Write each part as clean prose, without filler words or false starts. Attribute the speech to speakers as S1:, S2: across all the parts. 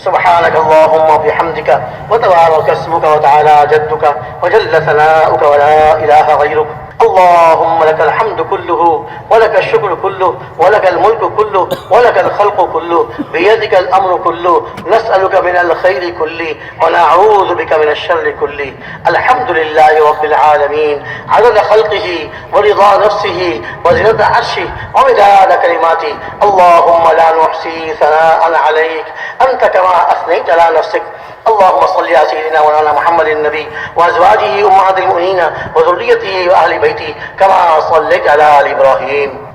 S1: سبحانك اللهم وبحمدك وتبارك اسمك وتعالى جدك وجل ثناؤك ولا إله غيرك. اللهم لك الحمد كله ولك الشكر كله ولك الملك كله ولك الخلق كله بيدك الأمر كله. نسألك من الخير كله ونعوذ بك من الشر كله. الحمد لله رب العالمين عدد خلقه ورضا نفسه وزنة عرشه ومداد كلماته. اللهم لا نحصي ثناء عليك أنت كما أثنيت على نفسك. اللهم صل على سيدنا مولانا محمد النبي وأزواجه أمهات المؤمنين وذريته وأهل بيته كما صليت على آل إبراهيم.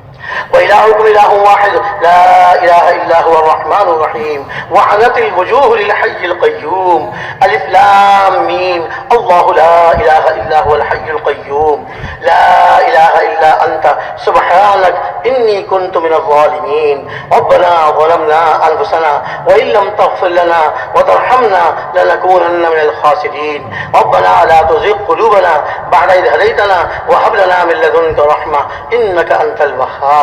S1: وإلهكم إله واحد لا إله إلا هو الرحمن الرحيم. وعنت الوجوه للحي القيوم. ألف لام ميم. الله لا إله إلا هو الحي القيوم. لا إله إلا أنت سبحانك إني كنت من الظالمين. ربنا ظلمنا أنفسنا وإن لم تغفر لنا وترحمنا لنكونن من الخاسرين. ربنا لا تزغ قلوبنا بعد إذ هديتنا وهب لنا من لدنك رحمة إنك أنت الوهاب.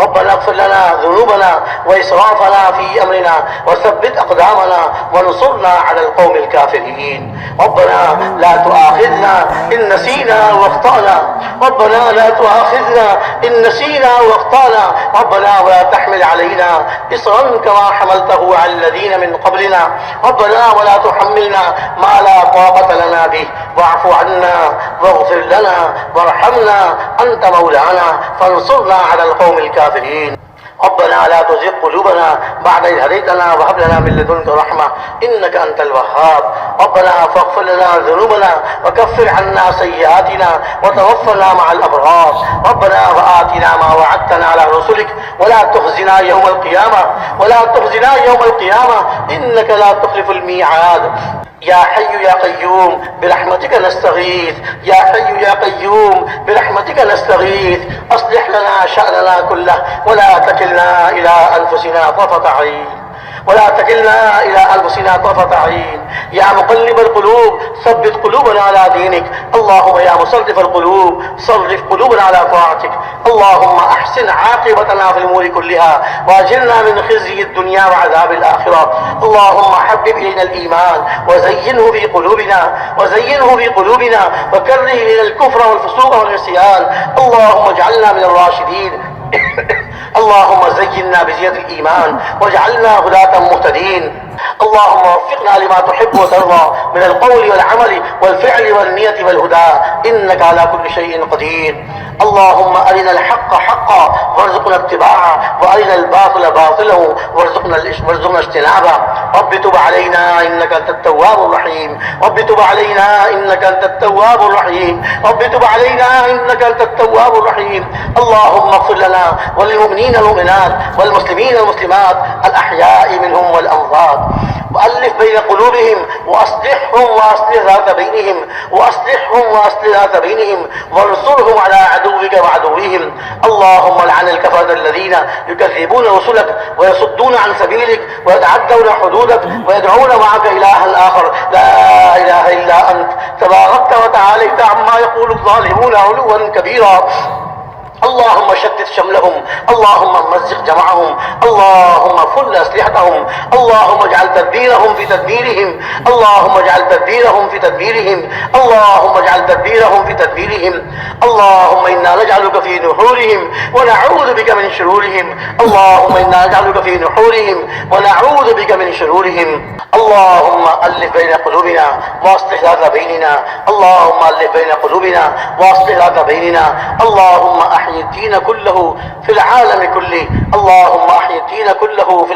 S1: ربنا اغفر لنا ذنوبنا وإسرافنا في أمرنا وثبت أقدامنا وانصرنا على القوم الكافرين. ربنا لا تؤاخذنا إن نسينا واخطأنا. ربنا لا تؤاخذنا إن نسينا واخطأنا. ربنا ولا تحمل علينا إصرا كما حملته على الذين من قبلنا. ربنا ولا تحملنا ما لا طاقة لنا به. واعف عنا واغفر لنا وارحمنا أنت مولانا فانصرنا على القوم الكافرين. ربنا لا تزغ قلوبنا بعد إذ هديتنا وهب لنا من لدنك رحمة إنك أنت الوهاب. ربنا فاغفر لنا ذنوبنا وكفر عنا سيئاتنا وتوفنا مع الأبرار. ربنا وآتنا ما وعدتنا على رسلك ولا تخزنا يوم القيامة إنك لا تخلف الميعاد. يا حي يا قيوم برحمتك نستغيث. يا حي يا قيوم برحمتك نستغيث. أصلح لنا شأننا كله ولا تكلنا إلى أنفسنا طرفة عين. يا مقلب القلوب ثبت قلوبنا على دينك. اللهم يا مصرف القلوب صرف قلوبنا على طاعتك. اللهم أحسن عاقبتنا في الأمور كلها وأجرنا من خزي الدنيا وعذاب الآخرة. اللهم حبب إلينا الإيمان وزينه في قلوبنا وكره إلينا الكفر والفسوق والعصيان. اللهم اجعلنا من الراشدين. اللهم زينا بزينة الإيمان واجعلنا هداة مهتدين. اللهم وفقنا لما تحب وترضى من القول والعمل والفعل والنية والهدى إنك على كل شيء قدير. اللهم أرنا الحق حقا وارزقنا اتباعه وأرنا الباطل باطلا وارزقنا اجتنابه. رب تب علينا إنك أنت التواب الرحيم. اللهم اغفر لنا وللمؤمنين والمؤمنات والمسلمين والمسلمات الأحياء منهم والأموات. وألف بين قلوبهم وأصلحهم ذات بينهم وانصرهم على عدوك وعدوهم. اللهم لعن الكفرة الذين يكذبون رسلك ويصدون عن سبيلك ويتعدون حدودك ويدعون معك إلها آخر لا إله إلا أنت تباركت وتعاليت عما يقول الظالمون علوا كبيرا. اللهم شتت شملهم. اللهم مزق جمعهم. اللهم فل أسلحتهم. اللهم اجعل تدبيرهم في تدبيرهم. اللهم إنا نجعلك في نحورهم ونعوذ بك من شرورهم. اللهم ألف بين قلوبنا وأصلح ذات بيننا. اللهم أحيي الدين كله في العالم كله. اللهم أحيي الدين كله في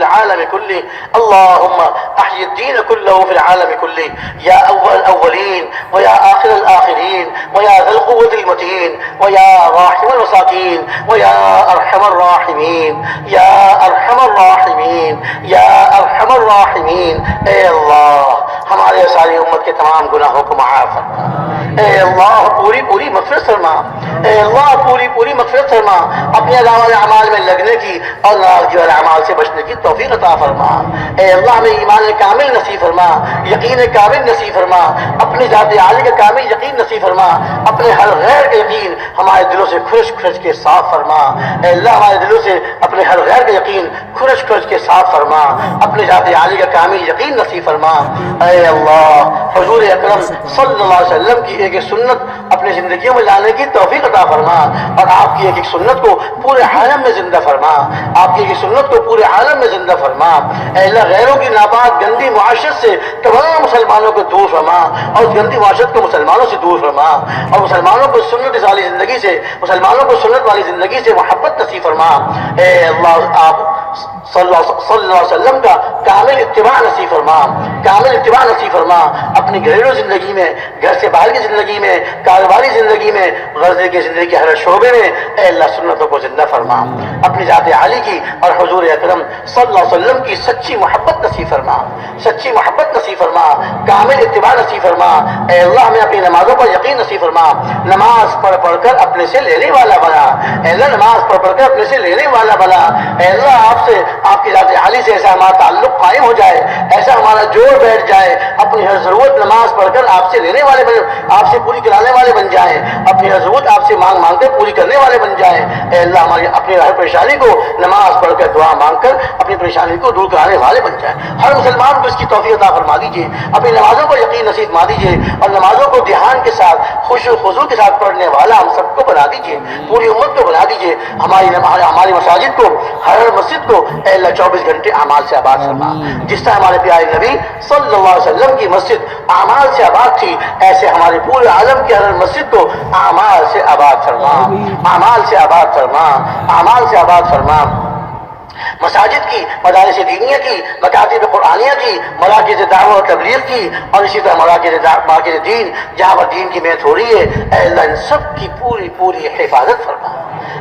S1: العالم كله. يا أول الأولين ويا آخر الآخرين ويا ذا القوة المتين ويا راحم المساكين ويا أرحم الراحمين. اے اللہ ہمارے ہمارے ساری امت کے تمام گناہوں کو معاف فرما۔ اے اللہ پوری پوری مغفرت فرما، اے اللہ پوری پوری مغفرت فرما، اپنے علاوہ اعمال میں لگنے کی اور ناراضگی والے اعمال سے بچنے کی توفیق عطا فرما۔ اے اللہ ہمیں ایمان کامل نصیب فرما، یقین کامل نصیب فرما، اپنی ذات عالی کا کامل یقین نصیب فرما، اپنے ہر غیر کا یقین ہمارے دلوں سے کھرچ کھرچ کے صاف فرما۔ اے اللہ ہمارے دلوں سے اپنے ہر غیر کا یقین کھرچ کھرچ کے صاف فرما، اپنے ذات عالی کا کامل یقین نصیب فرما۔ اے اللہ حضور اکرم صلی اللہ علیہ وسلم کی ایک سنت اپنی زندگیوں میں لانے کی توفیق عطا فرما، اور آپ کی ایک سنت کو پورے عالم میں زندہ فرما، آپ کی ایک سنت کو پورے عالم میں زندہ فرما۔ اے اللہ غیروں کی ناپاک گندی معاشرت سے تمام مسلمانوں کو دور فرما، اور اس گندی معاشرت کو مسلمانوں سے دور فرما، اور مسلمانوں کو سنت والی زندگی سے، مسلمانوں کو سنت والی زندگی سے محبت نصیب فرما۔ اے اللہ آپ صلی اللہ علیہ وسلم کا کامل اتباع نصیب فرما، کامل اتباع نصیب فرما، اپنی گھریلو زندگی میں، گھر سے باہر کی زندگی میں، کاروباری زندگی میں، غرضے کی زندگی کے ہر شعبے میں اے اللہ سنتوں کو زندہ فرما، اپنی ذات عالی کی اور حضور اکرم صلی اللہ علیہ وسلم کی سچی محبت نصیب فرما، سچی محبت نصیب فرما، کامل اتباع نصیب فرما۔ اے اللہ ہمیں اپنی نمازوں پر یقین نصیب فرما، نماز پڑھ پڑھ کر اپنے سے لینے والا بنا، اے اللہ نماز پڑھ پڑھ کر اپنے سے لینے والا بنا۔ اے اللہ آپ سے، آپ کی ذات عالی سے ایسا ہمارا تعلق قائم ہو جائے، ایسا ہمارا جوڑ بیٹھ جائے، اپنی ہر ضرورت نماز پڑھ کر آپ سے لینے والے بن، آپ سے پوری کرانے والے بن جائیں، اپنی ہر ضرورت آپ سے مانگ مانگ کر پوری کرنے والے بن جائیں۔ اے اللہ ہماری اپنی ہر پریشانی کو نماز پڑھ کر دعا مانگ کر اپنی پریشانی کو دور کرانے والے بن جائیں۔ ہر مسلمان کو اس کی توفیق عطا فرما دیجیے، اپنی نمازوں کو یقین نصیب فرما دیجیے، اور نمازوں کو دھیان کے ساتھ خشوع و خضوع کے ساتھ پڑھنے والا ہم سب کو بنا دیجیے، پوری امت کو بنا دیجیے۔ ہماری مساجد کو، ہر مسجد کو اے اللہ 24 گھنٹے اعمال سے آباد فرما۔ جس طرح ہمارے پیارے نبی صلی اللہ علیہ وسلم کی مسجد اعمال سے آباد تھی، ایسے ہمارے پورے عالم کی ہر مسجد کو اعمال سے آباد فرما، اعمال سے آباد فرما، اعمال سے آباد فرما۔ مساجد کی، مدارس دینیہ کی، مکاتب قرآنیہ کی، مراکز دعوت و تبلیغ کی، اور اسی طرح مراکز دین جہاں پر دین کی محنت ہو رہی ہے، اے اللہ ان سب کی پوری پوری حفاظت فرما،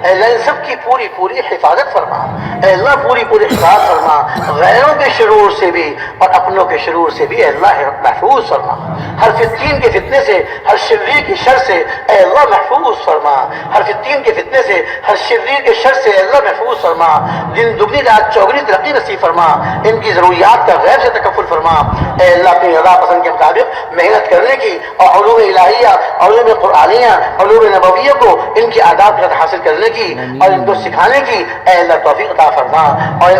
S1: اے اللہ ان سب کی پوری پوری حفاظت فرما، اے اللہ پوری پوری حفاظت فرما، غیروں کے شرور سے بھی اور اپنوں کے شرور سے بھی اے اللہ محفوظ فرما، ہر فتین کے فتنے سے، ہر شریر کی شر سے اے اللہ محفوظ فرما، ہر فتین کے فتنے سے، ہر شریر کے شر سے اے اللہ محفوظ فرما، دن دگنی رات چوگنی ترقی نصیب فرما، ان کی ضروریات کا غیب سے تکفل فرما۔ اے اللہ اپنی رضا پسند کے مطابق محنت کرنے کی اور علوم الہیہ، علوم قرآنیہ، علوم نبویہ کو ان کی آداب کے ساتھ حاصل کرنے کی اور ان کو سکھانے کی اے اللہ توفیق عطا فرما، اور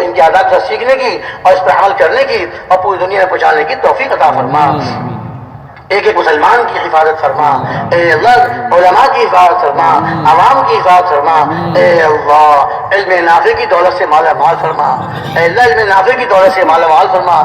S1: ان کی آداب سے سیکھنے کی اور اس پر عمل کرنے کی اور پوری دنیا میں پہنچانے کی توفیق عطا فرما۔ ایک ایک مسلمان کی حفاظت فرما، اے اللہ علماء کی حفاظت فرما، عوام کی حفاظت فرما، اے اللہ علم نافع کی دولت سے مالا مال فرما، اے اللہ علم نافع کی دولت سے مالا مال فرما،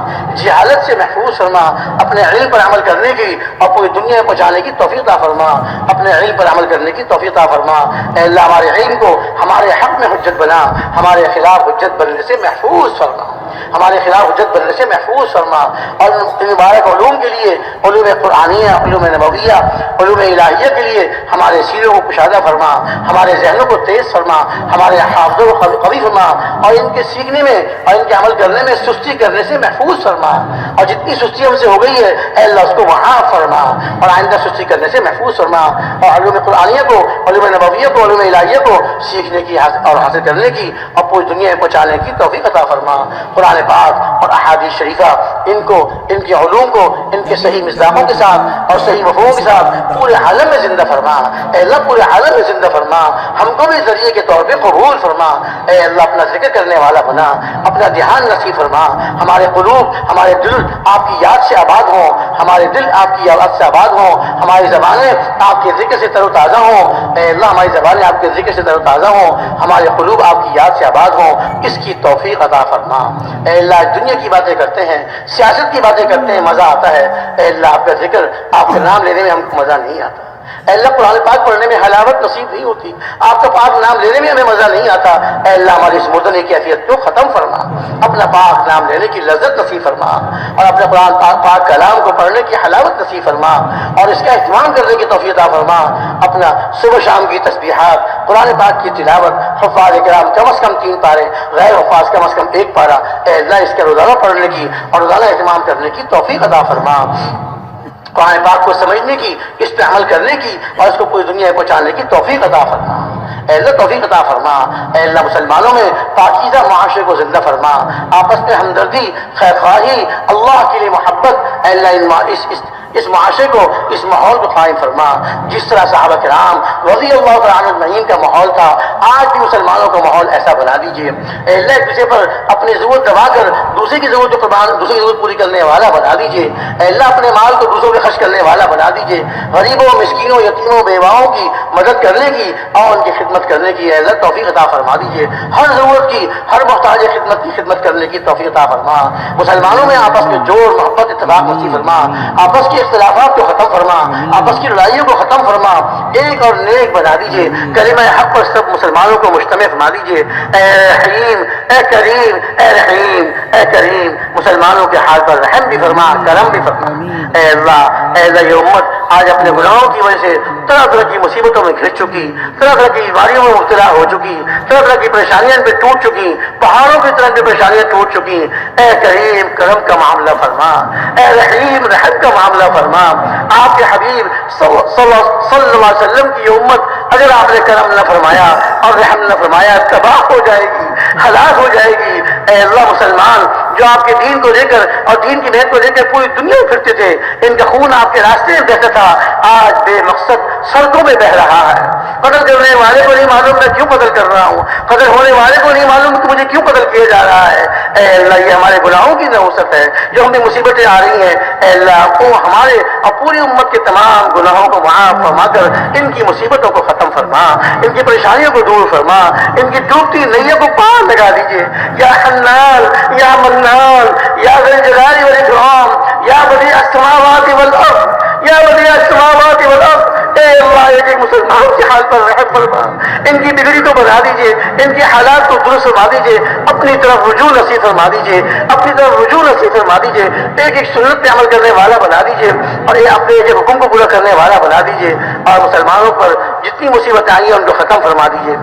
S1: جہالت سے محفوظ فرما، اپنے علم پر عمل کرنے کی اور پوری دنیا میں پہنچانے کی توفیق عطا فرما، اپنے علم پر عمل کرنے کی توفیق عطا فرما۔ اے اللہ ہمارے علم کو ہمارے حق میں حجت بنا، ہمارے خلاف حجت بننے سے محفوظ فرما، ہمارے خلاف حجت بننے سے محفوظ فرما، اور ان مبارک علوم کے لیے، علوم قرآنیہ، علوم نبویہ، علوم الہیہ کے لیے ہمارے سینوں کو کشادہ فرما، ہمارے ذہنوں کو تیز فرما، ہمارے حافظوں کو قوی فرما، اور ان کے سیکھنے میں اور ان کے عمل کرنے میں سستی کرنے سے محفوظ فرما، اور جتنی سستی ہم سے ہو گئی ہے اے اللہ اس کو وہاں فرما، اور آئندہ سستی کرنے سے محفوظ فرما، اور علوم قرآنیہ کو، علوم نبویہ کو، علوم الہیہ کو سیکھنے کی اور حاصل کرنے کی اور پوری دنیا میں پہنچانے کی توفیق عطا فرما۔ قرآن پاک اور احادیث شریفہ ان کو، ان کے علوم کو، ان کے صحیح مصداقوں کے ساتھ اور صحیح مفہوم کے ساتھ پورے عالم میں زندہ فرما، اے اللہ پورے عالم میں زندہ فرما، ہم کو بھی ذریعے کے طور پہ قبول فرما، اے اللہ اپنا ذکر کرنے والا بنا، اپنا دھیان نصیب فرما، ہمارے قلوب، ہمارے دل آپ کی یاد سے آباد ہوں، ہمارے دل آپ کی یاد سے آباد ہوں، ہماری زبانیں آپ کے ذکر سے تر و تازہ ہوں، اے اللہ ہماری زبانیں آپ کے ذکر سے تر و تازہ ہوں، ہمارے قلوب آپ کی یاد سے آباد ہوں، اس کی توفیق عطا فرما۔ اے اللہ دنیا کی باتیں کرتے ہیں، سیاست کی باتیں کرتے ہیں، مزہ آتا ہے، اے اللہ آپ کا ذکر، آپ کا نام لینے میں ہم کو مزہ نہیں آتا، اے اللہ قرآن پاک پڑھنے میں حلاوت نصیب نہیں ہوتی، آپ کا پاک نام لینے میں ہمیں مزہ نہیں آتا، اے اللہ ہماری اس مردنی کیفیت کو ختم فرما، اپنا پاک نام لینے کی لذت نصیب فرما، اور اپنے قرآن پاک کلام کو پڑھنے کی حلاوت نصیب فرما، اور اس کا اہتمام کرنے کی توفیق عطا فرما۔ اپنا صبح شام کی تسبیحات، قرآن پاک کی تلاوت، حفاظ کرام کم از کم 3 پارے، غیر حفاظ کم از کم 1 پارہ، اے اللہ اس کا روزانہ پڑھنے کی اور روزانہ اہتمام کرنے کی توفیق عطا فرما، قرآن پاک کو سمجھنے کی، اس پہ عمل کرنے کی اور اس کو پوری دنیا میں پہنچانے کی توفیق عطا فرما، اے اللہ توفیق عطا فرما، اے اللہ مسلمانوں میں پاکیزہ معاشرے کو زندہ فرما، آپس میں ہمدردی، خیر خواہی، اللہ کے لیے محبت، اے اللہ اس معاشرے کو، اس ماحول کو قائم فرما، جس طرح صحابہ کرام رضی اللہ تعالیٰ عنہم کا ماحول تھا، آج بھی مسلمانوں کا ماحول ایسا بنا دیجیے، اے اللہ ایک دوسرے پر اپنی ضرورت دبا کر دوسرے کی ضرورت دوسری کی ضرورت پوری کرنے والا بنا دیجیے، اے اللہ اپنے مال کو دوسروں کے خرچ کرنے والا بنا دیجیے، غریبوں، مسکینوں، یتیموں، بیواؤں کی مدد کرنے کی اور ان کی خدمت کرنے کی اے اللہ توفیق عطا فرما دیجیے، ہر ضرورت کی، ہر محتاج خدمت کی خدمت کرنے کی توفیق عطا فرما، مسلمانوں میں آپس میں جوڑ، محبت، اتفاق نصیب فرما، آپس کی اختلافات کو ختم فرما، آپس کی لڑائیوں کو ختم فرما، ایک اور نیک بنا دیجیے، کلمہ حق پر سب مسلمانوں کو مجتمع فرما دیجیے، اے رحیم، اے کریم، اے رحیم، اے کریم، مسلمانوں کے حال پر رحم بھی فرما، کرم بھی فرما، اے اللہ یہ امت آج اپنے گناہوں کی وجہ سے طرح طرح کی مصیبتوں میں گھر چکی، طرح طرح کی بیماریوں میں مبتلا ہو چکی، طرح طرح کی پریشانیاں پہ ٹوٹ چکی، پہاڑوں کی طرح کی پریشانیاں ٹوٹ چکی، اے کریم کرم کا معاملہ فرما، اے رحیم رحم کا معاملہ فرما، آپ کے حبیب صلی اللہ علیہ وسلم کی یہ امت اگر آپ نے کرم نہ فرمایا اور رحم نہ فرمایا تباہ ہو جائے گی، ہلاک ہو جائے گی، اے اللہ مسلمان جو آپ کے دین کو لے کر اور دین کی محنت کو لے کر پوری دنیا میں پھرتے تھے، ان کا خون آپ کے راستے میں بہتا تھا، آج بے مقصد سڑکوں میں بہ رہا ہے، قتل کرنے والے کو نہیں معلوم میں کیوں قتل کر رہا ہوں، قتل ہونے والے کو نہیں معلوم کہ مجھے کیوں قتل کیا جا رہا ہے، اے اللہ یہ ہمارے گناہوں کی نحوست ہے، جو ہمیں مصیبتیں آ رہی ہیں، اے اللہ کو ہمارے اور پوری امت کے تمام گناہوں کو معاف فرما کر ان کی مصیبتوں کو ختم فرما، ان کی پریشانیوں کو دور فرما، ان کی ڈوبتی نیا کو پار لگا دیجیے، یا حنان یا منان یا ذی الجلال والاکرام یا بدیع السماوات والارض یا بدیع السماوات والارض، اے اللہ ایک مسلمانوں کے حال پر رحم فرما، ان کی بگڑی کو بنا دیجیے، ان کے حالات کو درست فرما دیجیے، اپنی طرف رجوع نصیب فرما دیجیے، اپنی طرف رجوع نصیب فرما دیجیے، ایک سنت پہ عمل کرنے والا بنا دیجیے اور یہ اپنے ایک حکم کو پورا کرنے والا بنا دیجیے، اور مسلمانوں پر جتنی مصیبتیں آئی ہیں ان کو ختم فرما دیجیے،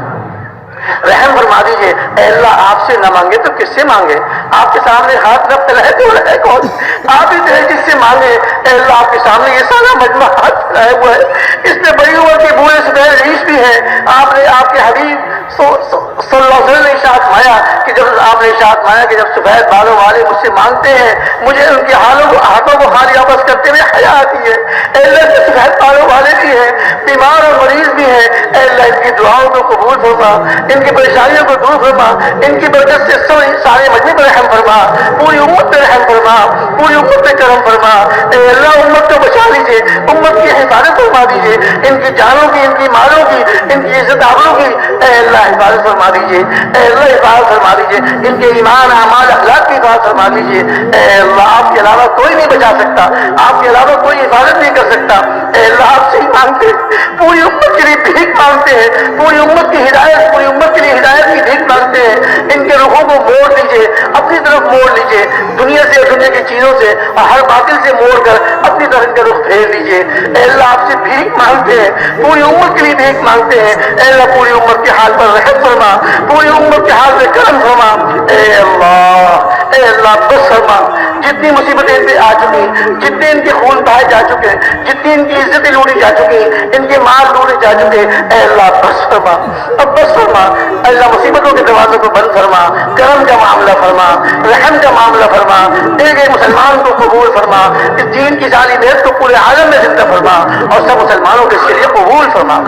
S1: رحم فرما دیجیے، اے اللہ آپ سے نہ مانگے تو کس سے مانگے، آپ کے سامنے ہاتھ نہ پھیلائے تو ہے کون، آپ ہی دے جس سے مانگے، اے اللہ آپ کے سامنے یہ سارا مجمع ہاتھ پھیلائے ہوا ہے، اس میں بڑی عمر کے بوڑھے سفید ریش بھی ہیں، آپ نے آپ کے حبیب صلی اللہ علیہ وسلم نے ارشاد فرمایا کہ جب آپ نے ارشاد فرمایا کہ جب سفید بالوں والے مجھ سے مانگتے ہیں مجھے ان کے ہاتھوں کو خالی واپس کرتے ہوئے حیا آتی ہے، اے اللہ کے سفید بالوں والے بھی ہیں، بیمار اور مریض بھی ہیں، اے اللہ ان کی دعاؤں کو قبول فرما، ان کی پریشانیوں کو دور فرما، ان کی برکت سے سارے مجمع پر رحم فرما، پوری امت پہ رحم فرما، پوری امت پہ کرم فرما، اے اللہ امت کو بچا لیجیے، امت کی حفاظت فرما دیجیے، ان کی جانوں کی، ان کی مالوں کی، ان کی عزت آبروں کی اے اللہ حفاظت فرما دیجیے، اے اللہ حفاظت فرما دیجیے، ان کے ایمان اعمال اخلاق کی حفاظت فرما دیجیے، اے اللہ آپ کے علاوہ کوئی نہیں بچا سکتا، آپ کے علاوہ کوئی حفاظت نہیں کر سکتا، اے اللہ آپ سے ہی مانگتے ہیں، پوری امت کے لیے بھیک مانگتے ہیں، پوری امت کی ہدایت، پوری امت کے لیے ہدایت کی بھیک مانگتے ہیں، ان کے رخوں کو موڑ لیجیے، اپنی طرف موڑ لیجیے، دنیا سے اور دنیا کی چیزوں سے اور ہر باطل سے موڑ کر اپنی طرف ان کا رخ پھیر لیجیے، اے اللہ آپ سے بھیک مانگتے ہیں، پوری امت کے لیے بھیک مانگتے ہیں، اے اللہ پوری امت کے حال پر رحم فرما، پوری امت کے حال میں کرم فرما، اے اللہ بس فرما، جتنی مصیبتیں ان پہ آ چکی، جتنے ان کے خون بہائے جا چکے، جتنی ان کی عزتیں لوٹی جا چکی، ان کے مال لوٹے جا چکے، اے اللہ بس فرما، اب بس فرما، اے اللہ مصیبتوں کے دروازوں کو بند فرما، کرم کا معاملہ فرما، رحم کا معاملہ فرما، ایک ایک مسلمان کو قبول فرما، اس دین کی ساری محنت کو پورے عالم میں زندہ فرما اور سب مسلمانوں کے ذریعے قبول فرما۔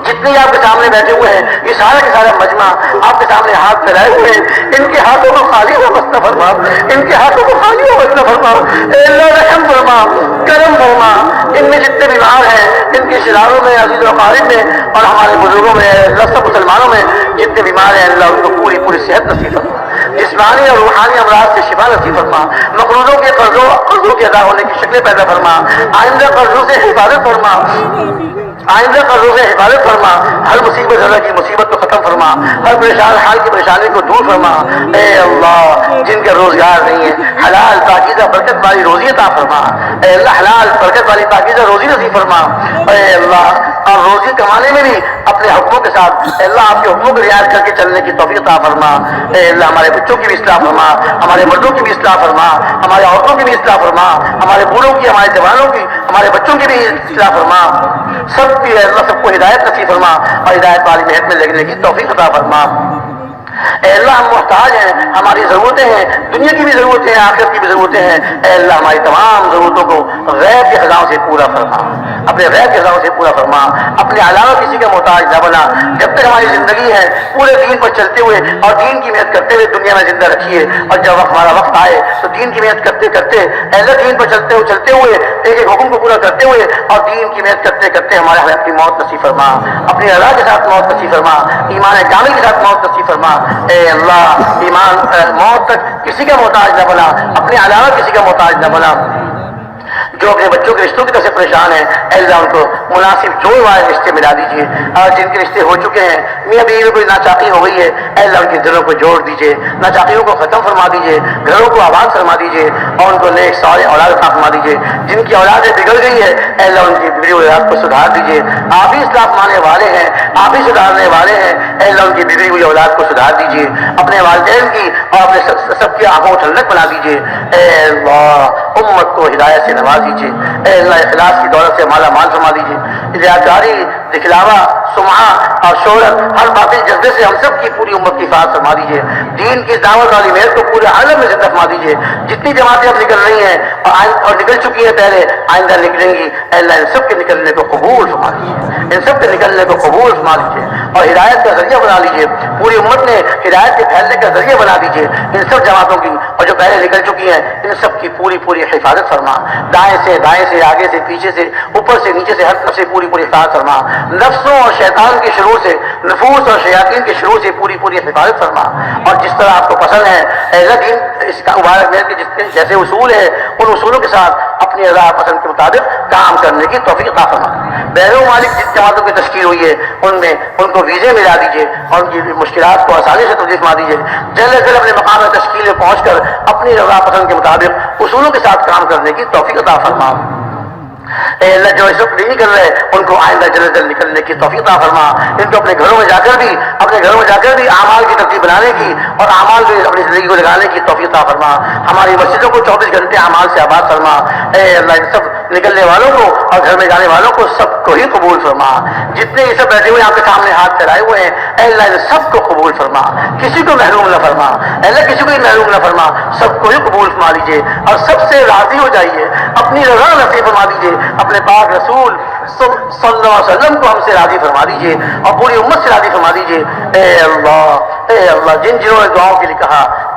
S1: جتنے آپ کے سامنے بیٹھے ہوئے ہیں یہ سارا کا سارا مجمع آپ کے سامنے ہاتھ پھیلائے ہوئے ہیں، ان کے ہاتھوں کو خالی واپس نہ فرما، ان کے ہاتھوں کو خالی واپس نہ فرما، اے اللہ رحم فرما، کرم فرما، ان میں جتنے بیمار ہیں ان کے شراروں میں، عزیز و اقارب میں اور ہمارے بزرگوں میں، اللہ سب مسلمانوں میں جتنے بیمار ہیں اللہ ان کو پوری صحت نصیب فرما، جسمانی اور روحانی امراض سے شفا نصیب فرما، مقروضوں کے قرضوں کے ادا ہونے کی شکلیں پیدا فرما، آئندہ قرضوں سے حفاظت فرما، آئندہ قرضوں سے حفاظت فرما، ہر مصیبت زدہ کی مصیبت کو ختم فرما، ہر پریشان حال کی پریشانی کو دور فرما۔ اے اللہ جن کے روزگار نہیں ہے حلال پاکیزہ برکت والی روزی عطا فرما، اے اللہ حلال برکت والی پاکیزہ روزی نصیب فرما، اے اللہ اور روزی کمانے میں بھی اپنے حکموں کے ساتھ اے اللہ آپ کے حکموں کو رعایت کر کے چلنے کی توفیق عطا فرما۔ اے اللہ ہمارے بچوں کی بھی اصلاح فرما، ہمارے مردوں کی بھی اصلاح فرما، ہمارے عورتوں کی بھی اصلاح فرما، ہمارے بوڑھوں کی، ہمارے جوانوں کی، ہمارے بچوں کی بھی اصلاح فرما، سب کی اے اللہ سب کو ہدایت نصیب فرما اور ہدایت والی محنت میں لگنے کی توفیق عطا فرما۔ اے اللہ ہم محتاج ہیں، ہماری ضرورتیں ہیں، دنیا کی بھی ضرورتیں ہیں، آخرت کی بھی ضرورتیں ہیں، اے اللہ ہماری تمام ضرورتوں کو غیب کے خزانوں سے پورا فرما، اپنے غیب کے خزانوں سے پورا فرما، اپنے علاوہ کسی کا محتاج نہ بنا۔ جب تک ہماری زندگی ہے پورے دین پر چلتے ہوئے اور دین کی محنت کرتے ہوئے دنیا میں زندہ رکھیے، اور جب ہمارا وقت آئے تو دین کی محنت کرتے کرتے اے اللہ دین پر چلتے ہوئے ایک ایک حکم کو پورا کرتے ہوئے اور دین کی محنت کرتے کرتے ہمارے ہمیں اپنی موت نصیب فرما، اپنی رضا کے ساتھ موت نصیب فرما، ایمان کامل کے ساتھ موت نصیب فرما۔ اے اللہ ایمان موت تک کسی کا محتاج نہ بنا، اپنے علاوہ کسی کا محتاج نہ بنا۔ جو اپنے بچوں کے رشتوں کی طرف سے پریشان ہیں اے اللہ ان کو مناسب جوڑ والے رشتے ملا دیجیے، اور جن کے رشتے ہو چکے ہیں میاں بیوی میں کوئی ناچاقی ہو گئی ہے اے اللہ ان کے دلوں کو جوڑ دیجیے، ناچاقیوں کو ختم فرما دیجیے، گھروں کو آباد فرما دیجیے اور ان کو نیک صالح اولاد عطا فرما دیجیے۔ جن کی اولادیں بگڑ گئی ہے اے اللہ ان کی بگڑی ہوئی اولاد کو سدھار دیجیے، آپ ہی اصلاح فرمانے والے ہیں، آپ ہی سدھارنے والے ہیں، اے اللہ ان کی بگڑی ہوئی اولاد کو سدھار دیجیے، اپنے والدین کی اور اپنے سب کی آنکھوں کو ٹھنڈک بنا دیجیے۔ اے اللہ امت کو ہدایت سے نواز دیجیے، اے اللہ اخلاص کی دولت سے مالا مال فرما دیجیے، ریاکاری، دکھلاوا، سمعہ اور شہرت ہر باطل جذبے سے ہم سب کی پوری امت کی حفاظت فرما دیجیے، دین کی دعوت والی محنت کو پورے عالم میں زندہ فرما دیجیے۔ جتنی جماعتیں اب نکل رہی ہیں اور نکل چکی ہیں پہلے، آئندہ نکلیں گی اے اللہ ان سب کے نکلنے کو قبول فرما لیجیے، ان سب کے نکلنے کو قبول فرما لیجیے اور ہدایت کا ذریعہ بنا لیجیے، پوری امت نے ہدایت کے پھیلنے کا ذریعہ بنا دیجیے ان سب جماعتوں کی، اور جو پہلے نکل چکی ہیں ان سب کی پوری حفاظت فرما، دائیں سے بائیں سے، آگے سے پیچھے سے، اوپر سے نیچے سے، ہر طرف سے پوری حفاظت فرما، نفسوں اور شیطان کے شرور سے، نفوس اور شیاطین کے شرور سے پوری حفاظت فرما، اور جس طرح آپ کو پسند ہے اے اللہ دین اس کا مبارک محنت کے جیسے اصول ہے ان اصولوں کے ساتھ اپنی رضا پسند کے مطابق کام کرنے کی توفیق عطا فرما۔ بین الممالک جن جماعتوں کی تشکیل ہوئی ہے ان کو ویزے ملا دیجیے اور ان کی مشکلات کو آسانی سے تبدیل فرما دیجیے، جلد از جلد اپنے مقام تشکیل میں پہنچ کر اپنی رضا پسند کے مطابق اصولوں کے ساتھ کام کرنے کی توفیق عطا فرما۔ اے اللہ جو اس وقت نہیں کر رہے ان کو آئندہ جلد نکلنے کی توفیق عطا فرما، ان کو اپنے گھروں میں جا کر بھی اعمال کی ترتیب بنانے کی اور اعمال میں اپنی زندگی کو لگانے کی توفیق عطا فرما، ہماری مسجدوں کو 24 گھنٹے اعمال سے آباد فرما۔ اے اللہ ان سب نکلنے والوں کو اور گھر میں جانے والوں کو سب کو ہی قبول فرما، جتنے یہ سب بیٹھے ہوئے آپ کے سامنے ہاتھ پھیلائے ہوئے ہیں اے اللہ ان سب کو قبول فرما، کسی کو محروم نہ فرما، اے اللہ کسی کو بھی محروم نہ فرما، سب کو ہی قبول فرما لیجیے اور سب سے راضی ہو جائیے، اپنی رضا نصیب فرما دیجیے، اپنے پاک رسول صلی اللہ علیہ وسلم کو ہم سے راضی فرما دیجیے اور پوری امت سے راضی فرما دیجیے۔ اے اللہ جنہوں نے دعاؤں کے لیے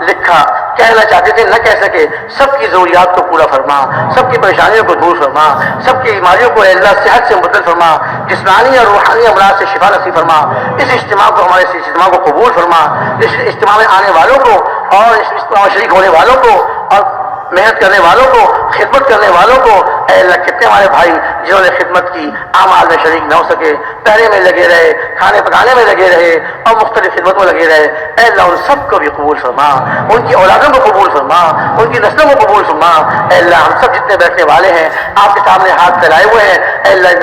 S1: لکھا کہنا چاہتے تھے نہ کہہ سکے، سب کی ضروریات کو پورا فرما، سب کی پریشانیوں کو دور فرما، سب کی بیماریوں کو اے اللہ صحت سے مبدل فرما، جسمانی اور روحانی امراض سے شفا نصیب فرما، اس اجتماع کو ہمارے اجتماع کو قبول فرما، اس اجتماع میں آنے والوں کو اور اس اجتماع میں شریک ہونے والوں کو اور محنت کرنے والوں کو، خدمت کرنے والوں کو اے اللہ کتنے ہمارے بھائی جنہوں نے خدمت کی اعمال میں شریک نہ ہو سکے، پہرے میں لگے رہے، کھانے پکانے میں لگے رہے اور مختلف خدمتوں میں لگے رہے، اے اللہ ان سب کو بھی قبول فرما، ان کی اولادوں کو قبول فرما، ان کی نسلوں کو قبول فرما۔ اے اللہ ہم سب جتنے بیٹھنے والے ہیں آپ کے سامنے ہاتھ پھیلائے ہوئے ہیں اے اللہ ان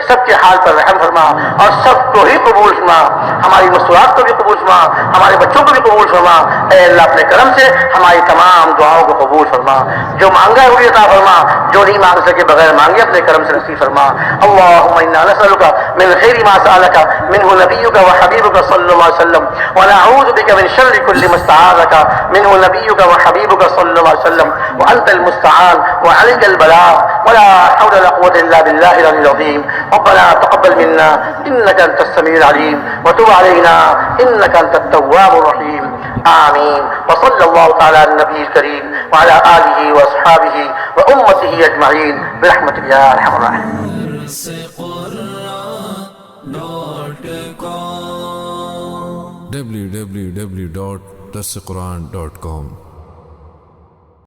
S1: سب کے حال پر رحم فرما اور سب کو ہی قبول فرما، ہماری مصروفات کو بھی قبول فرما، ہمارے بچوں کو بھی قبول فرما۔ اے اللہ اپنے کرم سے ہماری تمام دعاؤں کو قبول فرما، جو مانگا ہے وہی عطا فرما، جو نہیں مانگ سکے بغیر مانگے اپنے کرم سے نصیب فرما۔ اللهم انا نسألك من خير ما سألك منه نبيك وحبيبك صلى الله عليه وسلم ونعوذ بك من شر كل ما استعاذك منه نبيك وحبيبك صلى الله عليه وسلم وأنت المستعان وعليك البلاغ ولا حول ولا قوة إلا بالله العلي العظيم۔ ربنا تقبل منا إنك أنت السميع العليم وتب علينا إنك أنت التواب الرحيم، آمين۔ وصلى الله تعالى على النبي الكريم وعلى آله وأصحابه وأمته أجمعين برحمتك يا أرحم الراحمين۔
S2: www.dharmasequran.com www.darsequran.com